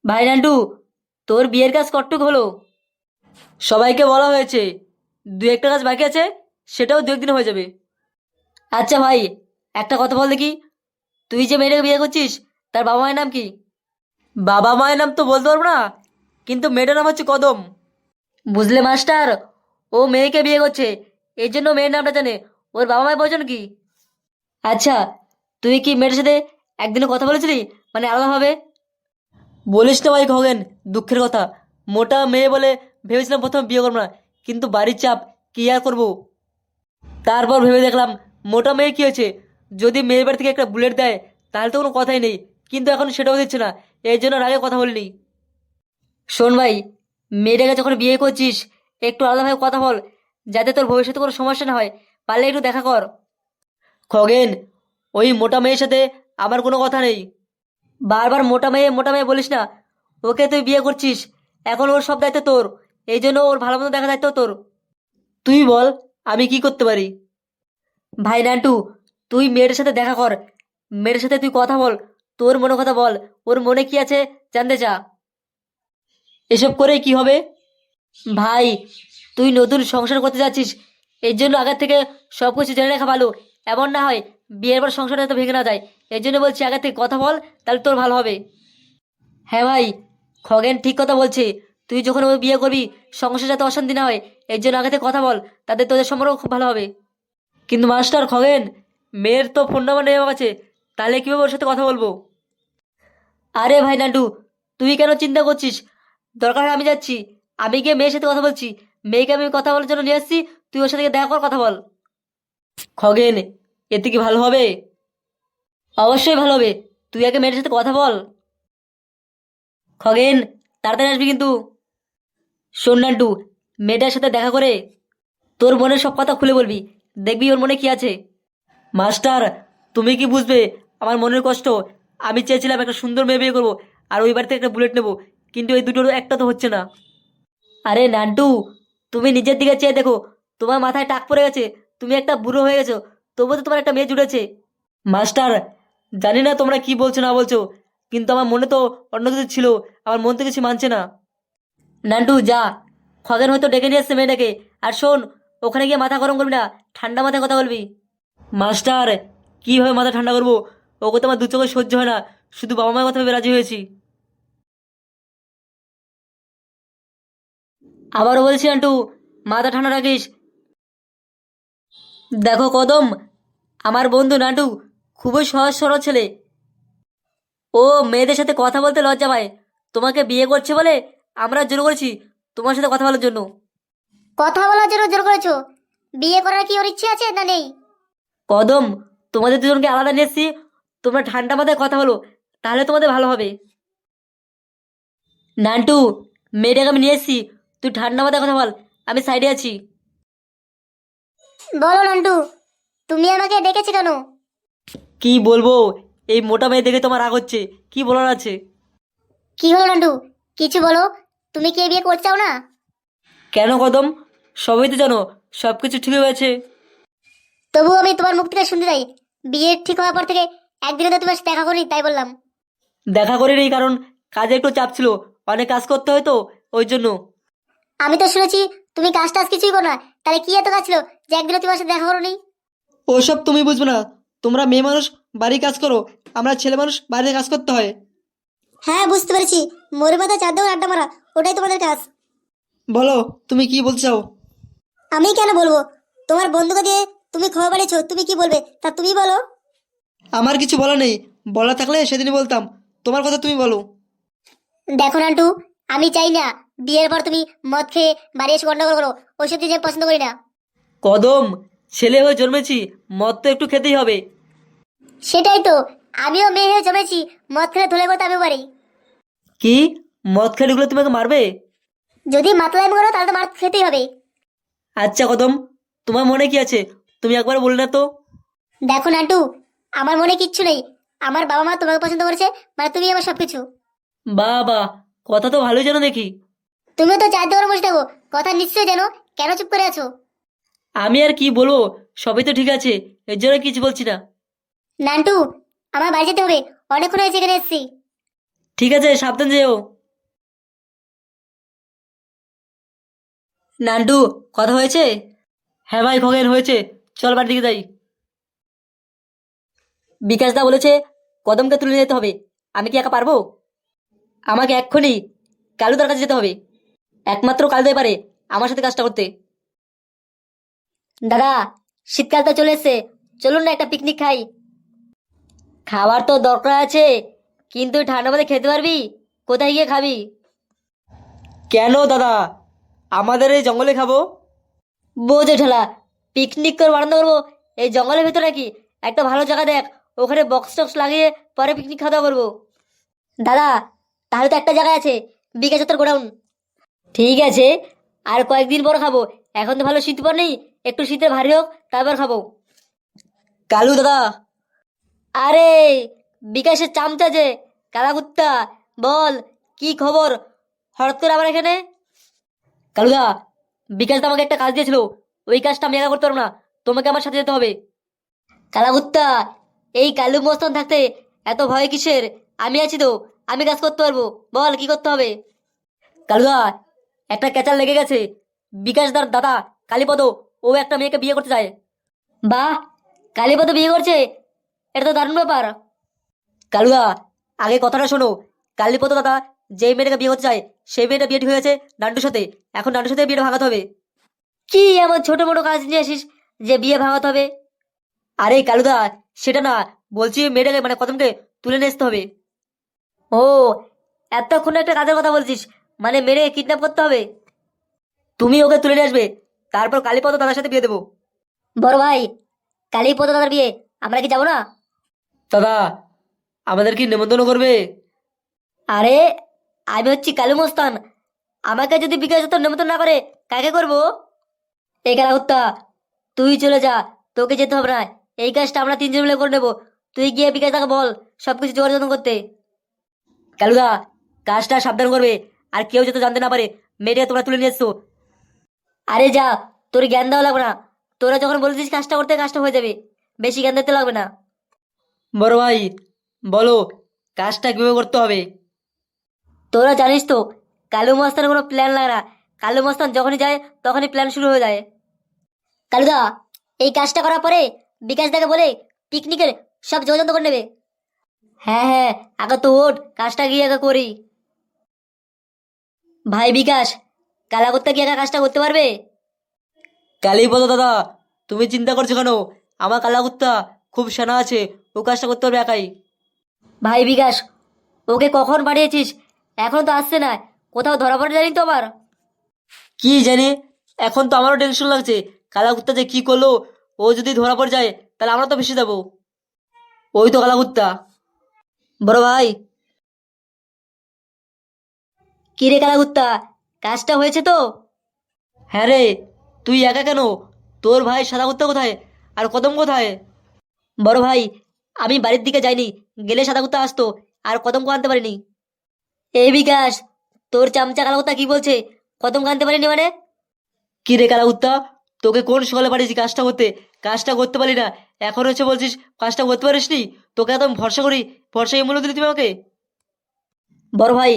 ভাই নান্টু, তোর বিয়ের কাজ কতটুকু হলো? সবাইকে বলা হয়েছে, দু একটা কাজ বাকি আছে, সেটাও দু একদিন হয়ে যাবে। আচ্ছা ভাই, একটা কথা বল দেখি, তুই যে মেয়েটাকে বিয়ে করছিস, তার বাবা মায়ের নাম কি? বাবা মায়ের নাম তো বলতে পারবো না, কিন্তু মেয়েটার নাম হচ্ছে কদম। বুঝলে মাস্টার, ও মেয়েকে বিয়ে করছে, এই জন্য মেয়ের নামটা জানে। ওর বাবা মায়ের প্রয়োজন কি? আচ্ছা, তুই কি মেয়েটার সাথে একদিনও কথা বলেছিলি, মানে আলাদাভাবে? বলিস না ভাই খগেন, দুঃখের কথা। মোটা মেয়ে বলে ভেবেছিলাম প্রথমে বিয়ে করবো না, কিন্তু বাড়ির চাপ, কি আর করবো। তারপর ভেবে দেখলাম, মোটা মেয়ে কি হয়েছে, যদি মেয়ের বাড়ি থেকে একটা বুলেট দেয় তাহলে তো কোনো কথাই নেই, কিন্তু এখন সেটাও দিচ্ছে না। এই জন্য আর আগে কথা বলিনি। শোন ভাই, মেয়েটাকে যখন বিয়ে করছিস, একটু আলাদাভাবে কথা বল, যাতে তোর ভবিষ্যতে কোনো সমস্যা না হয়। পারলে একটু দেখা কর। খগেন, ওই মোটা মেয়ের সাথে আমার কোনো কথা নেই। বারবার মোটা মেয়ে বলিস না। ওকে তুই বিয়ে করছিস, এখন ওর সব দায়িত্ব তোর, এই জন্য ওর ভালো মতো দেখা দায়িত্ব তোর। তুই বল, আমি কি করতে পারি? ভাই নান্টু, তুই মেয়েটার সাথে দেখা কর, মেয়েটার সাথে তুই কথা বল, তোর মনে কথা বল, ওর মনে কি আছে জানতে চা। এসব করে কি হবে? ভাই, তুই নতুন সংসার করতে যাচ্ছিস, এর জন্য আগের থেকে সব কিছু জেনে রাখা ভালো। এমন না হয় বিয়ের পর সংসারটা তো ভেঙে না যায়। এই জন্য বলছি, আগের থেকে কথা বল, তাহলে তোর ভালো হবে। হ্যাঁ ভাই, খগেন ঠিক কথা বলছে। তুই যখন ওই বিয়ে করবি, সংসার যাতে অশান্তি না হয়, এর জন্য আগে থেকে কথা বল, তাদের তোদের সম্পর্ক খুব ভালো হবে। কিন্তু মাস্টার খগেন, মেয়ের তো ফোন নাম্বার নেই আমার কাছে, তাহলে কীভাবে ওর সাথে কথা বলবো? আরে ভাই নান্টু, তুই কেন চিন্তা করছিস? দরকার হয় আমি যাচ্ছি, আমি গিয়ে মেয়ের সাথে কথা বলছি। মেয়েকে আমি কথা বলার জন্য নিয়ে আসছি, তুই ওর সাথে গিয়ে দেখা কর, কথা বল। খগেন, এতে কি ভালো হবে? অবশ্যই ভালো হবে, তুই আগে মেয়ের সাথে কথা বল। খগেন, তাড়াতাড়ি আসবি কিন্তু। শোন নান্টু, মেয়েটার সাথে দেখা করে তোর মনের সব কথা খুলে বলবি, দেখবি ওর মনে কি আছে। মাস্টার, তুমি কি বুঝবে আমার মনের কষ্ট? আমি চেয়েছিলাম একটা সুন্দর মেয়ে বিয়ে করবো, আর ওই বাড়িতে একটা বুলেট নেবো, কিন্তু এই দুটোর একটা তো হচ্ছে না। আরে নান্টু, তুমি নিজের দিকে চেয়ে দেখো, তোমার মাথায় টাক পড়ে গেছে, তুমি একটা বুড়ো হয়ে গেছো, তবুও তো তোমার একটা মেয়ে জুড়েছে। মাস্টার, জানি না তোমরা কি বলছো না বলছো, কিন্তু আমার মনে তো অন্য কিছু ছিল, আমার মন তো কিছু মানছে না। নান্টু যা, খগেন হয়তো ডেকে নিয়ে এসছে মেয়েটাকে। আর শোন, ওখানে গিয়ে মাথা গরম করবি না, ঠান্ডা মাথায় কথা বলবি। মাস্টার, কীভাবে মাথা ঠান্ডা করবো? ওকে তো আমার দু চোখে সহ্য হয় না, শুধু বাবা মায়ের কথা ভেবে রাজি হয়েছি। আবারও বলছি নান্টু, মাথা ঠান্ডা রাখিস। দেখো কদম, আমার বন্ধু নান্টু খুবই সহজ সরল ছেলে। ও মেয়েদের সাথে কথা বলতে লজ্জা পায়। তোমাকে বিয়ে করছে বলে আমরা জোর করেছি তোমার সাথে কথা বলার জন্য। কথা বলার জন্য জোর করেছো? বিয়ে করার কি ওর ইচ্ছে আছে না নেই? কদম, তোমাদের দুজনকে আলাদা নিয়ে এসেছি, তোমরা ঠান্ডা মাথায় কথা বলো, তাহলে তোমাদের ভালো হবে। নান্টু, মেয়েটাকে আমি নিয়ে এসেছি, তুই ঠান্ডা মাথায় কথা বল, আমি সাইডে আছি। বলো নান্টু, তুমি আমাকে ডেকেছো কেন? কি বলবো, এই মোটা মেয়ে দেখে তোমার রাগ হচ্ছে, কি বলার আছে? কি হলো নান্টু, কিছু বলো। তুমি কি এই বিয়ে করতে চাও না? কেন কদম, সবই তো জানো, সব কিছু ঠিক হয়েছে। তবু আমি তোমার মুখ থেকে শুনতে চাই। বিয়ে ঠিক হওয়ার পর থেকে একদিনে তো তোমার সাথে দেখা করিনি, তাই বললাম। দেখা করিনি কারণ কাজে একটু চাপ ছিল, অনেক কাজ করতে হয় তো, ওই জন্য। আমি তো শুনেছি তুমি কাজ টাজ কিছুই করো না, তাহলে কি এত কাজ ছিল যে একদিনে তোমার সাথে দেখা করোনি? ওসব তুমি বুঝবে না, তোমরা মেয়ে মানুষ বাড়ির কাজ করো, আমরা ছেলে মানুষ বাইরে কাজ করতে হয়। হ্যাঁ, বুঝতে পেরেছি। মোড়ে মাথায় চার দেওয়ার আড্ডা মারা, ওটাই তোমাদের কাজ। বলো, তুমি কি বলতে চাও? আমি কেন বলবো? তোমার বন্ধুকে দিয়ে তুমি খবর পাঠিয়েছো, তুমি কি বলবে তা তুমি বলো। আমার কিছু বলা নেই, বলা থাকলে সেদিনই বলতাম, তোমার কথা তুমি বলো। দেখো নান্টু, আমি চাই না বিয়ের পর তুমি মদ খেয়ে বাড়ি এসে গন্ডগোল করো। ওইসব জিনিস আমি পছন্দ করি না। কদম, ছেলে হয়ে জন্মেছি, মদ তো একটু খেতেই হবে। সেটাই তো, আমিও মেয়ে হয়ে জমেছি, মদ খেলে ধুলে করতে আমিও পারি। কি, মদ খেয়ে ঢুকলে তোমাকে মারবে? যদি মাতলামি করো তাহলে তো মার খেতেই হবে। আচ্ছা কদম, তোমার মনে কি আছে, তুমি একবার বললে না তো। দেখো নান্টু, আমার মনে কিচ্ছু নেই। আমার বাবা মা তোমাকে পছন্দ করেছে, মানে তুমি আমার সবকিছু। বাবা, কথা তো ভালোই জানো দেখি। তুমিও তো চার দেওয়ার বসে থাকো, কথা নিশ্চয়ই জানো, কেন চুপ করে আছো? আমি আর কি বলবো, সবই তো ঠিক আছে, এর জন্য কিছু বলছি না। নান্টু, আমার বাড়ি যেতে হবে, অনেকক্ষণ হয়েছে এখানে এসেছি। ঠিক আছে, সাবধান যেও। নান্টু, কথা হয়েছে? হ্যাঁ ভাই খগেন, হয়েছে। চল বাড়ির দিকে যাই। বিকাশ দা বলেছে কদমকে তুলে নিয়ে যেতে হবে। আমি কি একা পারবো? আমাকে এক্ষুনি কালুদার কাছে যেতে হবে। একমাত্র কালুদাই পারে আমার সাথে কাজটা করতে। দাদা, শীতকাল তো চলে এসছে, চলুন না একটা পিকনিক খাই। খাবার তো দরকার আছে, কিন্তু ঠান্ডা মধ্যে খেতে পারবি? কোথায় গিয়ে খাবি? কেন দাদা, আমাদের এই জঙ্গলে খাবো। বোঝো ঠেলা, পিকনিক করে আনন্দ করবো এই জঙ্গলের ভিতরে নাকি? একটা ভালো জায়গা দেখ, ওখানে বক্স টক্স লাগিয়ে পরে পিকনিক খাওয়া দাওয়া করবো। দাদা, তাহলে তো একটা জায়গায় আছে, বিকাশ তোর গোডাউন। ঠিক আছে, আর কয়েকদিন পর খাবো। এখন তো ভালো শীত পর নেই, একটু শীতে ভারী হোক তারপর খাবো। কালু দাদা। আরে, বিকাশের চামচা যে, কালা কুত্তা, বল কি খবর? হঠাৎ করে আবার এখানে? কালুদা, বিকাশ দা আমাকে একটা কাজ দিয়েছিল, ওই কাজটা আমি একা করতে পারবো না, তোমাকে আমার সাথে যেতে হবে। কালা কুত্তা, এই কালু মস্তান থাকতে এত ভয় কিসের? আমি আছি তো, আমি কাজ করতে পারবো। বল কি করতে হবে? কালুদা, একটা ক্যাচাল লেগে গেছে। বিকাশ দার দাদা কালীপদ, ও একটা মেয়েকে বিয়ে করতে চায়। বাহ, কালীপদ বিয়ে করছে? এটা তো দারুণ ব্যাপার। কালুদা, আগে কথাটা শোনো। কালীপদ দাদা যেই মেয়েটাকে বিয়ে করতে চায়, সেই মেয়েটা বিয়ে ঠিক হয়েছে নান্টুর সাথে। এখন নান্টুর সাথে বিয়েটা ভাঙাতে হবে। কি এমন ছোট মোটো কাজ নিয়ে আসিস যে বিয়ে ভাঙাতে হবে? আরে কালুদা, সেটা না, বলছি মেয়েটাকে মানে কদমকে তুলে নিয়ে আসতে হবে। ও, এতক্ষণ একটা কাজের কথা বলছিস, মানে মেয়েটাকে কিডন্যাপ করতে হবে? তুমি ওকে তুলে নিয়ে আসবে, তারপর কালীপদ দাদার সাথে বিয়ে দেবো। বড় ভাই, কালী পদ দাদার বিয়ে, আমরা কি যাবো না? দাদা, আমাদের কি নেমন্তন্ন করবে? আরে, আমি হচ্ছি কালু মস্তান, আমাকে যদি বিকাশ দত্ত নেমন্তন্ন না করে কাকে করবো? এই কালা কুত্তা, তুই চলে যা, তোকে যেতে হবে না। এই কাজটা আমরা তিনজন মিলে করে নেবো। তুই গিয়ে বিকাশ দাকে বল সবকিছু জোগাড় যত্ন করতে। কালুদা, কাজটা সাবধান করবে, আর কেউ যাতে জানতে না পারে মেয়েটাকে তোমরা তুলে নিয়ে এসছো। আরে যা, তোর জ্ঞান দেওয়া লাগবে না। তোরা যখন বলেছিস কাজটা করতে, কাজটা হয়ে যাবে, বেশি জ্ঞান দিতে লাগবে না। বড় ভাই, বলো কাজটা কিভাবে করতে হবে? তোরা জানিস তো, কালু মস্তানের কোনো প্ল্যান লাগে না। কালু মস্তান যখনই যায় তখনই প্ল্যান শুরু হয়ে যায়। কালুদা, এই কাজটা করার পরে বিকাশ দাকে বলে পিকনিকের সব যোগাযোগ করে নেবে। হ্যাঁ হ্যাঁ, আগে তো ওঠ, কাজটা গিয়ে আগে করি। ভাই বিকাশ, কালা করতে কি একা কাজটা করতে পারবে? কালীপদ দাদা, তুমি চিন্তা করছো কেন? আমার কালাকুত্তা খুব সেনা আছে, ও কাজটা করতে পারবে একাই। ভাই বিকাশ, ওকে কখন পাঠিয়েছিস? এখন তো আসছে না, কোথাও ধরা পড়ে জানি তো আবার। কি জানি, এখন তো আমারও টেনশন লাগছে। কালাকুত্তা যে কি করলো, ও যদি ধরা পড়ে যায় তাহলে আমরা তো ফেসে যাবো। ওই তো কালাকুত্তা। বড় ভাই। কি রে কালাকুত্তা, কাজটা হয়েছে তো? হ্যাঁ রে, তুই একা কেন? তোর ভাই সাদা কুত্তা কোথায়, আর কদম কোথায়? বড় ভাই, আমি বাড়ির দিকে যাইনি, গেলে সাদা কুত্তা আসতো, আর কদমকে আনতে পারিনি। এই বিকাশ, তোর চামচা কালা কুত্তা কি বলছে? কদমকে আনতে পারিনি মানে? কি রে কালা কুত্তা, তোকে কোন সকালে পাঠিয়েছি কাজটা করতে? কাজটা করতে পারি না, এখন হচ্ছে বলছিস কাজটা করতে পারিসনি? তোকে একদম ভরসা করি, ভরসায় মূল্য দিলি তুমি আমাকে। বড় ভাই,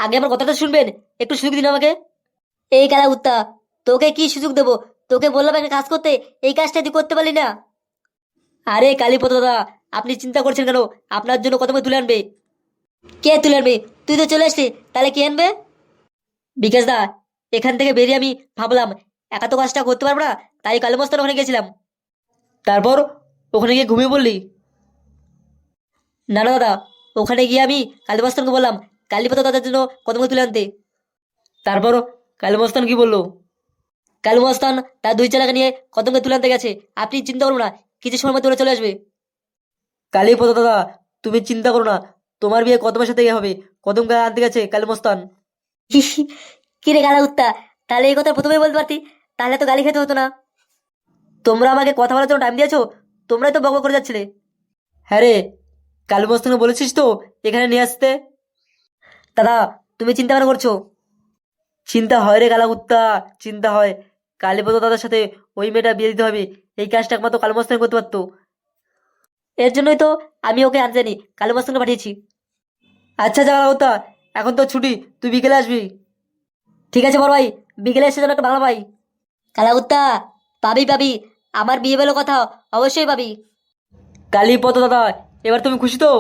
আগে আমার কথাটা শুনবেন, একটু সুযোগ দিন আমাকে। এই কালা কুত্তা, তোকে কি সুযোগ দেবো? তোকে বললাম একটা কাজ করতে, এই কাজটা তুই করতে পারলি না। আরে কালীপদ দাদা, আপনি চিন্তা করছেন কেন? আপনার জন্য কদমকে তুলে আনবে। কে তুলে আনবে? তুই তো চলে আসছিস, তাহলে কে আনবে? বিকাশ দা, এখান থেকে বেরিয়ে আমি ভাবলাম একা তো কাজটা করতে পারবো না, তাই কালী মস্তান ওখানে গেছিলাম। তারপর ওখানে গিয়ে ঘুমিয়ে পড়লি? না না দাদা, ওখানে গিয়ে আমি কালী মস্তানকে বললাম কালীপদ দাদার জন্য কদমকে তুলে আনতে। তারপর কালী মস্তান কি বললো? কালু মস্তান তার দুই চালাকে নিয়ে কদমকে তুলে আনতে গেছে। আপনি চিন্তা করুন না, কিছু সময় মধ্যে ওরা চলে আসবে। কালীপদ দাদা, তুমি চিন্তা করো না, তোমার বিয়ে কদমের সাথে হবে। কদমকে আনতে গেছে কালু মস্তান। কি রে কালা কুত্তা, তাহলে এই কথা প্রথমেই বলতে পারতি, তাহলে তো গালি খেতে হতো না। তোমরা আমাকে কথা বলার জন্য টাইম দিয়েছো, তোমরাই তো বকবক করে যাচ্ছিলে। হ্যাঁ রে, কালু মস্তানকে বলেছিস তো এখানে নিয়ে আসতে? দাদা, তুমি চিন্তা কেন করছো? চিন্তা হয় রে কালা কুত্তা, চিন্তা হয়। কালীপদ দাদার সাথে ওই মেয়েটা বিয়ে দিতে হবে, এই কাজটা একমাত্র কালু মস্তান করতে পারতো। এর জন্যই তো আমি ওকে আনতে জানি কালু মস্তানকে পাঠিয়েছি। আচ্ছা জামালতা, এখন তো ছুটি, তুই বিকেলে আসবি। ঠিক আছে বড় ভাই, বিকেলে এসে যেন একটা ভালো ভাই। কালাকুত্তা, পাবি পাবি, আমার বিয়ে বেলো কথা অবশ্যই পাবি। কালীপদ দাদা, এবার তুমি খুশি তো?